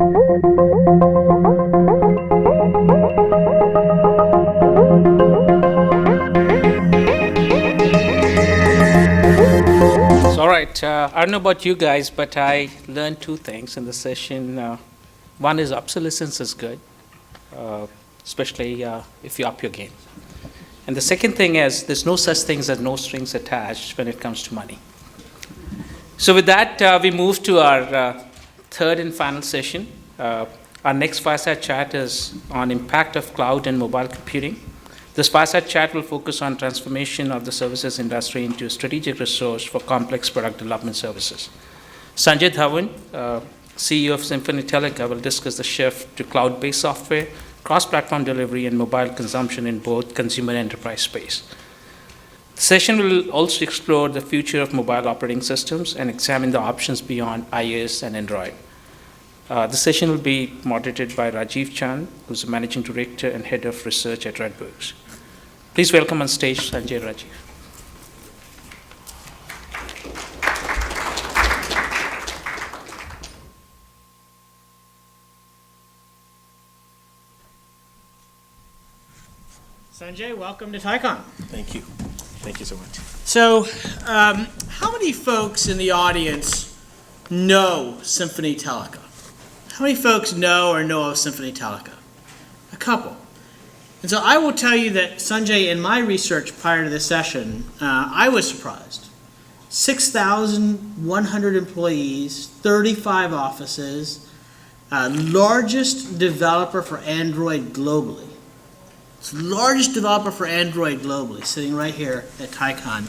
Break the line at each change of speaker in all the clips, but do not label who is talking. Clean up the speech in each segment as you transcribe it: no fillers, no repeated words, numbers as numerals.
All right, I don't know about you guys, but I learned two things in the session. One is obsolescence is good, especially if you up your game. And the second thing is there's no such things as no strings attached when it comes to money. So with that, we move to our third and final session. Our next Fireside Chat is on impact of cloud and mobile computing. This Fireside Chat will focus on transformation of the services industry into a strategic resource for complex product development services. Sanjay Dhawan, CEO of Symphony Teleca, will discuss the shift to cloud-based software, cross-platform delivery, and mobile consumption in both consumer and enterprise space. The session will also explore the future of mobile operating systems and examine the options beyond iOS and Android. The session will be moderated by Rajeev Chand, who's the Managing Director and Head of Research at Rutberg. Please welcome on stage Sanjay and Rajeev.
Sanjay, welcome to TiEcon.
Thank you. Thank you so much.
So, how many folks in the audience know Symphony Teleca? How many folks know or know of Symphony Teleca? A couple. And so I will tell you that, Sanjay, in my research prior to this session, I was surprised. 6,100 employees, 35 offices, largest developer for Android globally. It's the largest developer for Android globally, sitting right here at TiEcon.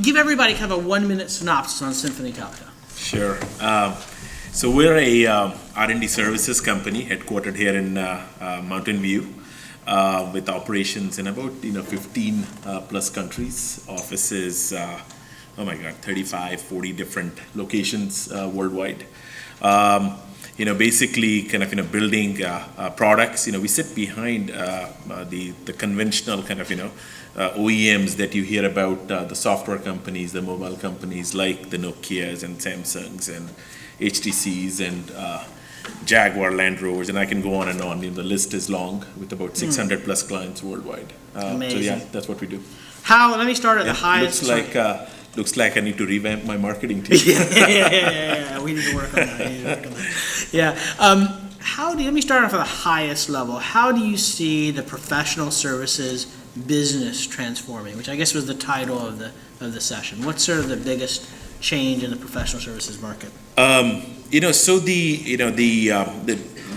Give everybody kind of a 1-minute synopsis on Symphony Teleca.
Sure. So we're a R&D services company headquartered here in Mountain View, with operations in about 15 plus countries, offices, 35, 40 different locations worldwide. Basically kind of building products. We sit behind the conventional kind of OEMs that you hear about, the software companies, the mobile companies like the Nokias and Samsungs and HTCs and Jaguar, Land Rovers, and I can go on and on. The list is long with about 600 plus clients worldwide.
Amazing.
So yeah, that's what we do.
Let me start at the highest.
Looks like I need to revamp my marketing team.
Yeah. We need to work on that. Yeah. Let me start off at the highest level. How do you see the professional services business transforming, which I guess was the title of the session? What's sort of the biggest change in the professional services market?
So the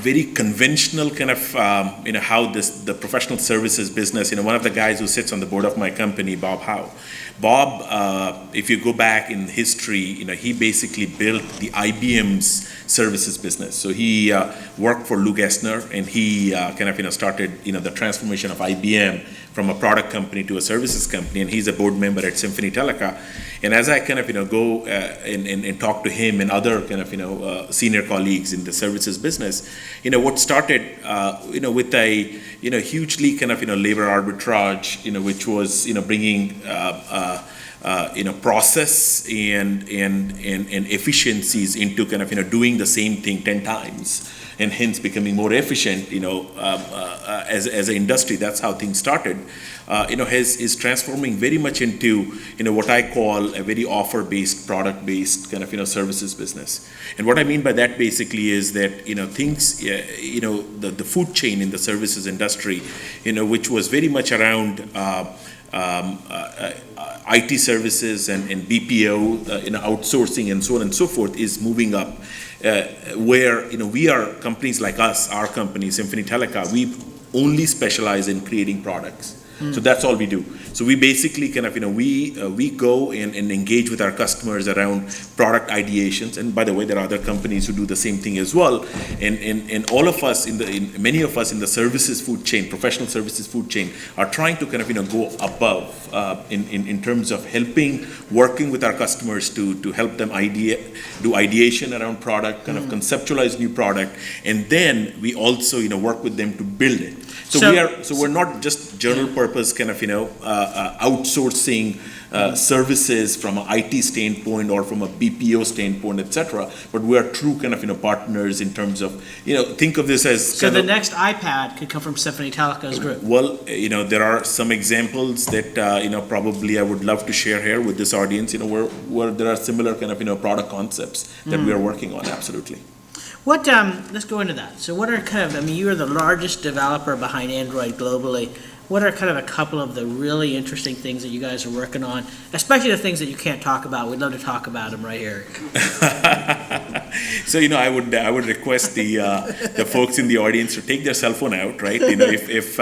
very conventional kind of how the professional services business. One of the guys who sits on the board of my company, Bob Howe. Bob, if you go back in history, he basically built the IBM's services business. So he worked for Lou Gessner, and he started the transformation of IBM from a product company to a services company, and he's a board member at Symphony Teleca. And as I go and talk to him and other senior colleagues in the services business, what started with a hugely labor arbitrage, which was bringing process and efficiencies into doing the same thing 10 times, and hence becoming more efficient. As an industry, that's how things started. Is transforming very much into what I call a very offer-based, product-based services business. And what I mean by that basically is that things the food chain in the services industry, which was very much around IT services and BPO, outsourcing and so on and so forth, is moving up. Where we are companies like us, our company Symphony Teleca, we only specialize in creating products. So that's all we do. So we basically we go and engage with our customers around product ideations. And by the way, there are other companies who do the same thing as well. And all of us many of us in the services food chain, professional services food chain, are trying to go above in terms of working with our customers to help them do ideation around product, conceptualize new product, and then we also work with them to build it. So we're not just general purpose outsourcing services from an IT standpoint or from a BPO standpoint, etc. But we are true kind of partners in terms of think of this as
So the next iPad could come from Symphony Teleca's group.
well, there are some examples that probably I would love to share here with this audience. Where there are similar kind of product concepts that we are working on. Absolutely.
What, let's go into that. So what are you are the largest developer behind Android globally. What are kind of a couple of the really interesting things that you guys are working on, especially the things that you can't talk about? We'd love to talk about them right here.
So, I would request the folks in the audience to take their cell phone out, right? If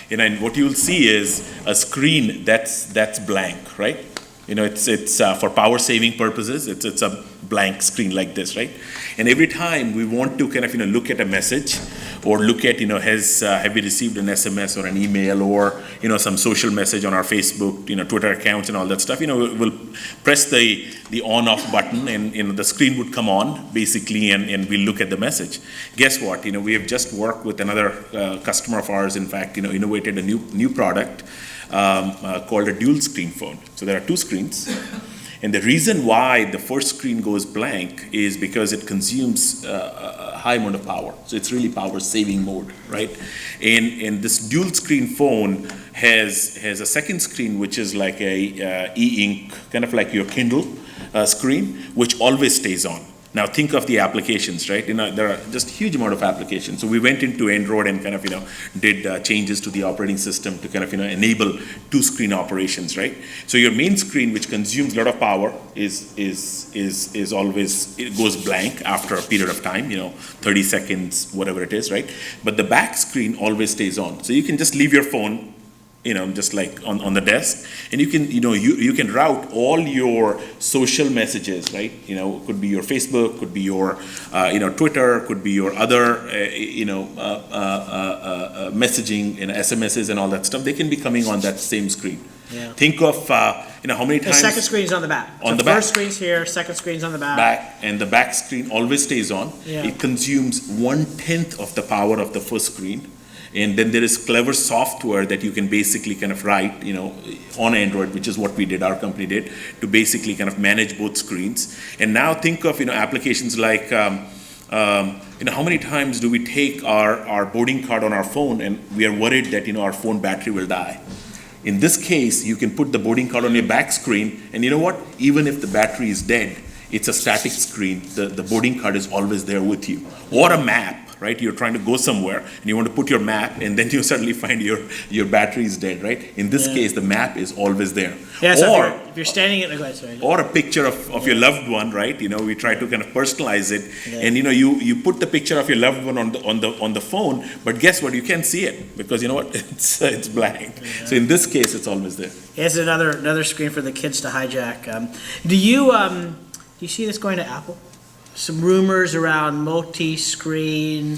and what you'll see is a screen that's blank, right? It's for power saving purposes. It's a blank screen like this, right? And every time we want to kind of look at a message or look at have we received an SMS or an email or some social message on our Facebook, Twitter accounts and all that stuff, we'll press the on off button and the screen would come on basically and we'll look at the message. Guess what? We have just worked with another customer of ours. In fact, innovated a new product called a dual screen phone. So there are two screens. And the reason why the first screen goes blank is because it consumes a high amount of power. So it's really power saving mode, right? And this dual screen phone has a second screen, which is like a e-ink, kind of like your Kindle screen, which always stays on. Now think of the applications, right? There are just huge amount of applications. So we went into Android and kind of did changes to the operating system to kind of enable two screen operations, right? So your main screen, which consumes a lot of power, is always, it goes blank after a period of time, 30 seconds, whatever it is, right? But the back screen always stays on. So you can just leave your phone just like on the desk, and you can, you can route all your social messages, right? Could be your Facebook, could be your, Twitter, could be your other, messaging and SMSs and all that stuff. They can be coming on that same screen.
Yeah.
Think of, how many times.
The second screen's on the back.
On the
first
back.
screen's here, second screen's on the back.
Back, and the back screen always stays on.
Yeah.
It consumes 1/10 of the power of the first screen. And then there is clever software that you can basically kind of write, on Android, which is what we did, our company did, to basically kind of manage both screens. And now think of, applications like, how many times do we take our boarding card on our phone and we are worried that, our phone battery will die? In this case, you can put the boarding card on your back screen, and you know what? Even if the battery is dead, it's a static screen. The boarding card is always there with you. Or a map. Right, you're trying to go somewhere and you want to put your map, and then you suddenly find your battery is dead. Right, in this case, the map is always there.
Yeah, so if you're standing in
or a picture of your loved one, right? We try to kind of personalize it, and you put the picture of your loved one on the phone, but guess what? You can't see it because you know what? It's blank. Yeah. So in this case, it's always there.
Here's another screen for the kids to hijack. Do you see this going to Apple? Some rumors around multi-screen,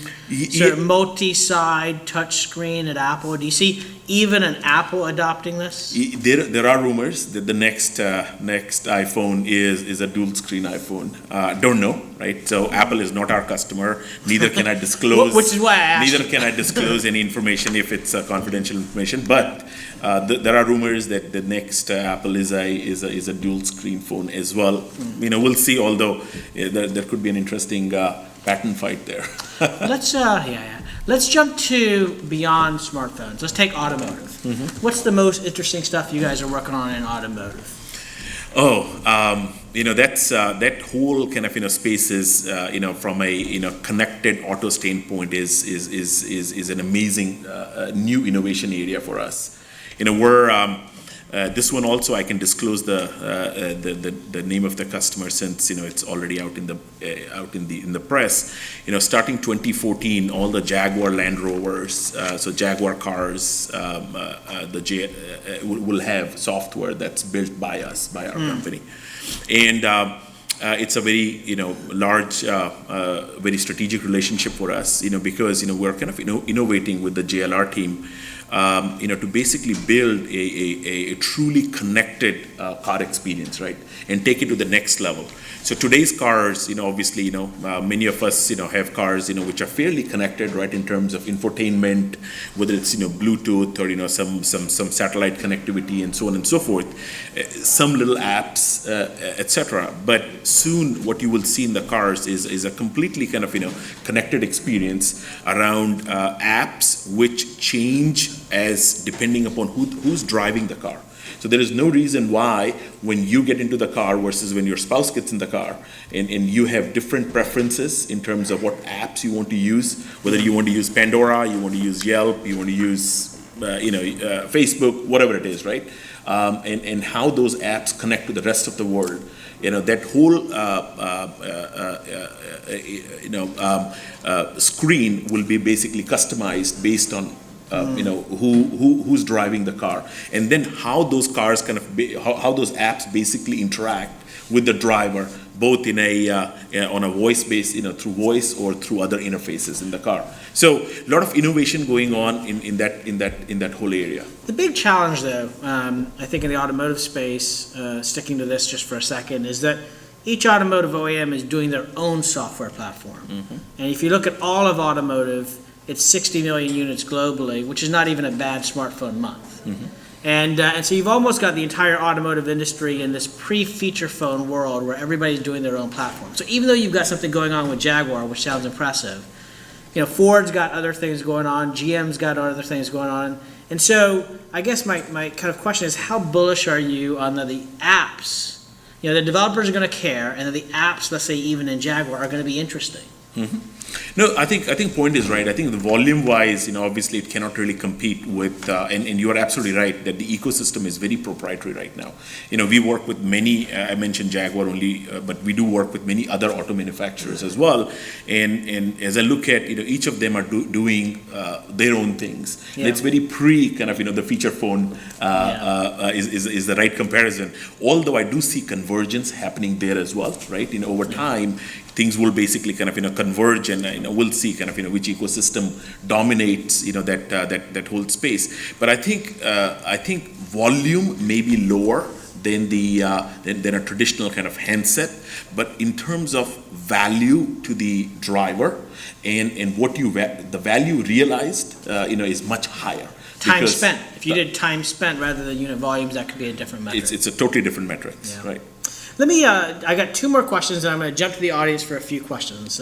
sort of multi-side touch screen at Apple. Do you see even an Apple adopting this?
There are rumors that the next iPhone is a dual screen iPhone. Don't know, right? So Apple is not our customer. Neither can I disclose.
Which is why I asked.
Neither can I disclose any information if it's confidential information. But there are rumors that the next Apple is a dual screen phone as well. We'll see. Although there could be an interesting patent fight there.
Let's jump to beyond smartphones. Let's take automotive. What's the most interesting stuff you guys are working on in automotive?
That's that whole kind of space is from a connected auto standpoint is an amazing new innovation area for us. We're this one also I can disclose the name of the customer since it's already out in the press. Starting 2014, all the Jaguar Land Rovers, so Jaguar cars, will have software that's built by us, by our company, and it's a very large, very strategic relationship for us. Because we're kind of innovating with the JLR team. to basically build a truly connected car experience, right, and take it to the next level. So today's cars, obviously, many of us, have cars, which are fairly connected, right, in terms of infotainment, whether it's, Bluetooth or, some satellite connectivity and so on and so forth, some little apps, etc. But soon what you will see in the cars is a completely kind of, connected experience around apps which change as depending upon who's driving the car. So there is no reason why when you get into the car versus when your spouse gets in the car and you have different preferences in terms of what apps you want to use, whether you want to use Pandora, you want to use Yelp, you want to use Facebook, whatever it is, right? And how those apps connect to the rest of the world. That whole screen will be basically customized based on who's driving the car, and then how those cars how those apps basically interact with the driver, both in on a voice base, through voice or through other interfaces in the car. So a lot of innovation going on in that whole area.
The big challenge, though, I think in the automotive space, sticking to this just for a second, is that each automotive OEM is doing their own software platform. Mm-hmm. And if you look at all of automotive, it's 60 million units globally, which is not even a bad smartphone month. Mm-hmm. And so you've almost got the entire automotive industry in this pre-feature phone world where everybody's doing their own platform. So even though you've got something going on with Jaguar, which sounds impressive, Ford's got other things going on, GM's got other things going on. And so I guess my kind of question is, how bullish are you on the apps? The developers are going to care, and the apps, let's say even in Jaguar, are going to be interesting.
Mm-hmm. No, I think point is right. I think the volume-wise, obviously it cannot really compete with, and you are absolutely right that the ecosystem is very proprietary right now. We work with many, I mentioned Jaguar only, but we do work with many other auto manufacturers as well. And as I look at, each of them are doing their own things. Yeah. It's very kind of, the feature phone is the right comparison. Although I do see convergence happening there as well, right? Over time, things will basically kind of converge, and we'll see kind of which ecosystem dominates that whole space. But I think volume may be lower than than a traditional kind of handset, but in terms of value to the driver and what the value realized is much higher.
Time spent. If you did time spent rather than unit volumes, that could be a different metric.
It's a totally different metric, right?
Let me, I got two more questions, and I'm going to jump to the audience for a few questions.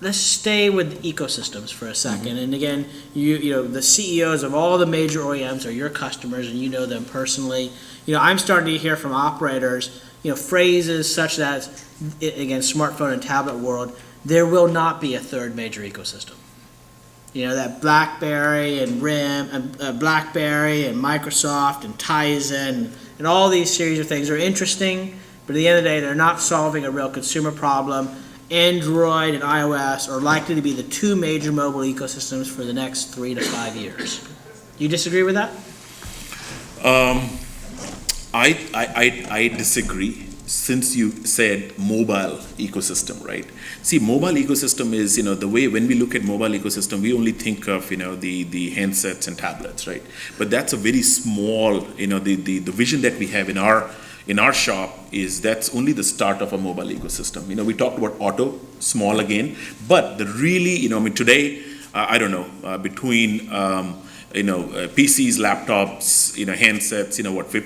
Let's stay with ecosystems for a second. Mm-hmm. And again, the CEOs of all the major OEMs are your customers, and you know them personally. I'm starting to hear from operators, phrases such as, again, smartphone and tablet world, there will not be a third major ecosystem. That BlackBerry and RIM, BlackBerry and Microsoft and Tizen and all these series of things are interesting, but at the end of the day, they're not solving a real consumer problem. Android and iOS are likely to be the two major mobile ecosystems for the next 3 to 5 years. You disagree with that?
I disagree, since you said mobile ecosystem, right? See, mobile ecosystem is, the way when we look at mobile ecosystem, we only think of, the handsets and tablets, right? But that's a very small, the vision that we have in our shop is that's only the start of a mobile ecosystem. We talked about auto, small again, but the really, today, I don't know, between, PCs, laptops, handsets,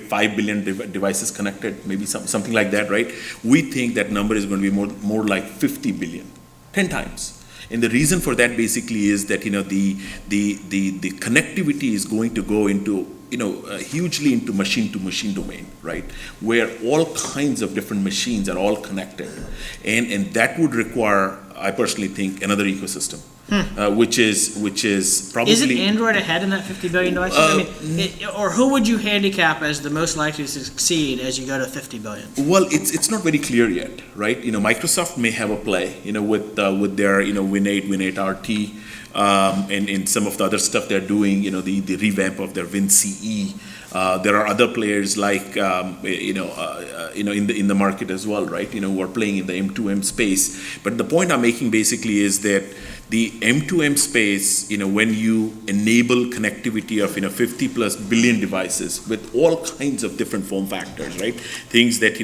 5 billion devices connected, maybe something like that, right? We think that number is going to be more like 50 billion, 10 times. And the reason for that basically is that, the connectivity is going to go into, hugely into machine-to-machine domain, right? Where all kinds of different machines are all connected. And that would require, I personally think, another ecosystem. Which is probably...
Is it Android ahead in that 50 billion devices? Or who would you handicap as the most likely to succeed as you go to 50 billion?
Well, it's not very clear yet, right? Microsoft may have a play, with their, Win 8, Win 8 RT, and some of the other stuff they're doing, the revamp of their Win CE. There are other players like, in the market as well, right? Who are playing in the M2M space. But the point I'm making basically is that the M2M space, when you enable connectivity of 50 plus billion devices with all kinds of different form factors, right? Things that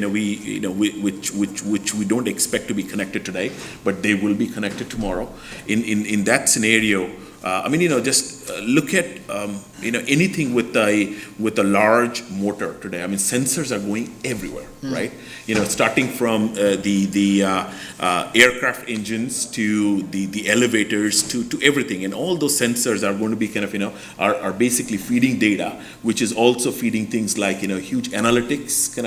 which we don't expect to be connected today, but they will be connected tomorrow. In that scenario, just look at anything with a large motor today. Sensors are going everywhere, right? Starting from the aircraft engines to the elevators to everything, and all those sensors are going to be are basically feeding data, which is also feeding things like huge analytics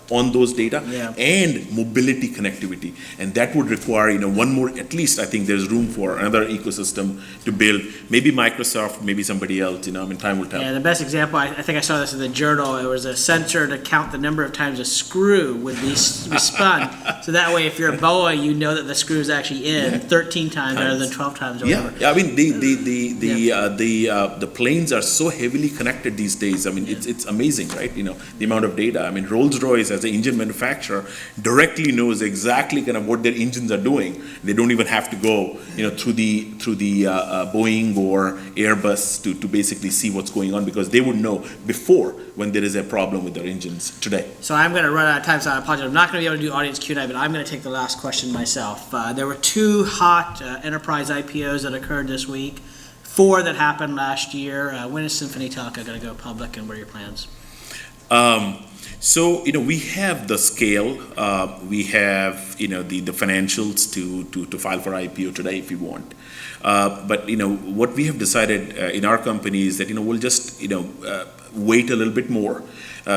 on those data, and mobility connectivity, and that would require one more. At least I think there's room for another ecosystem to build. Maybe Microsoft, maybe somebody else. Time will tell.
Yeah, the best example, I think I saw this in the journal. It was a sensor to count the number of times a screw would be spun. So that way, if you're a boa, you know that the screw is actually in 13 times rather than 12 times. Or whatever.
Yeah. The planes are so heavily connected these days. It's amazing, right? The amount of data. Rolls-Royce, as an engine manufacturer, directly knows exactly what their engines are doing. They don't even have to go, through the Boeing or Airbus to basically see what's going on, because they would know before when there is a problem with their engines today.
So I'm going to run out of time, so I apologize. I'm not going to be able to do audience Q&A, but I'm going to take the last question myself. There were 2 hot enterprise IPOs that occurred this week, 4 that happened last year. When is Symphony Teleca going to go public, and what are your plans?
So we have the scale, we have the financials to file for IPO today if we want. But what we have decided in our company is that we'll just wait a little bit more,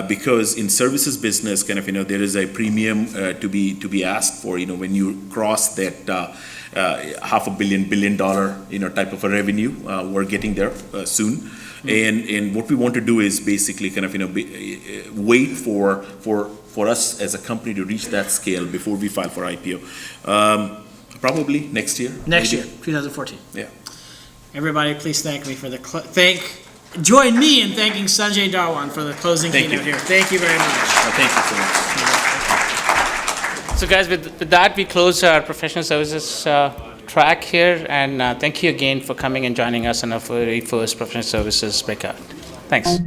because in services business there is a premium to be asked for when you cross that $500 million type of a revenue. We're getting there soon. And what we want to do is basically wait for us as a company to reach that scale before we file for IPO. Probably next year.
Next year, 2014.
Yeah.
Everybody, please thank me for the join me in thanking Sanjay Dhawan for the closing keynote here. Thank you very much.
Thank you so much.
So guys, with that, we close our professional services track here, and thank you again for coming and joining us on our very first professional services breakout. Thanks.